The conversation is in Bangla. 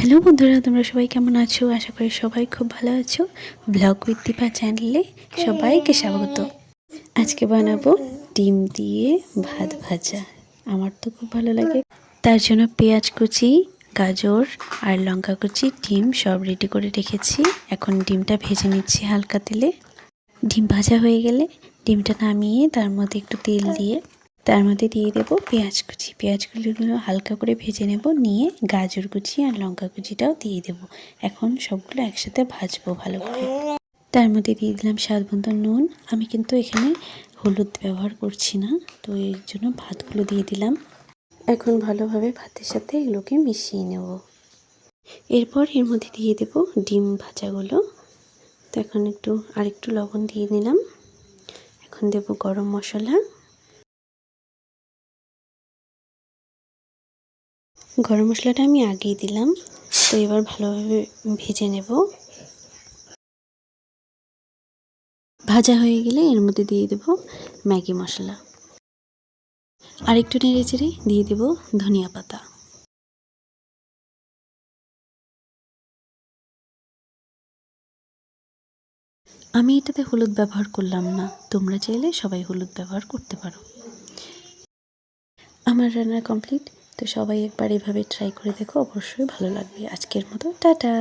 হ্যালো বন্ধুরা, তোমরা সবাই কেমন আছো? আশা করি সবাই খুব ভালো আছো। ব্লগ উইথ দীপা চ্যানেলে সবাইকে স্বাগত। আজকে বানাবো ডিম দিয়ে ভাত ভাজা। আমার তো খুব ভালো লাগে। তার জন্য পেঁয়াজ কুচি, গাজর আর লঙ্কা কুচি, ডিম সব রেডি করে রেখেছি। এখন ডিমটা ভেজে নিচ্ছি হালকা তেলে। ডিম ভাজা হয়ে গেলে ডিমটা নামিয়ে তার মধ্যে একটু তেল দিয়ে তার মধ্যে দিয়ে দেবো পেঁয়াজ কুচি। পেঁয়াজগুলো হালকা করে ভেজে নেব, নিয়ে গাজর কুচি আর লঙ্কা কুচিটাও দিয়ে দেব। এখন সবগুলো একসাথে ভাজবো ভালো করে। তার মধ্যে দিয়ে দিলাম স্বাদ মতো নুন। আমি কিন্তু এখানে হলুদ ব্যবহার করছি না, তো এর জন্য ভাতগুলো দিয়ে দিলাম। এখন ভালোভাবে ভাতের সাথে এগুলোকে মিশিয়ে নেব। এরপর এর মধ্যে দিয়ে দেব ডিম ভাজাগুলো। তো এখন আরেকটু লবণ দিয়ে নিলাম। এখন দেব গরম মশলা। গরম মশলাটা আমি আগেই দিলাম। তো এবার ভালোভাবে ভেজে নেব। ভাজা হয়ে গেলে এর মধ্যে দিয়ে দেব ম্যাগি মশলা। আরেকটু নেড়ে চেড়ে দিয়ে দেব ধনিয়া পাতা। আমি এটাতে হলুদ ব্যবহার করলাম না, তোমরা চাইলে সবাই হলুদ ব্যবহার করতে পারো। আমার রান্না কমপ্লিট। তো সবাই একবার এভাবে ট্রাই করে দেখো, অবশ্যই ভালো লাগবে। আজকের মতো টাটা।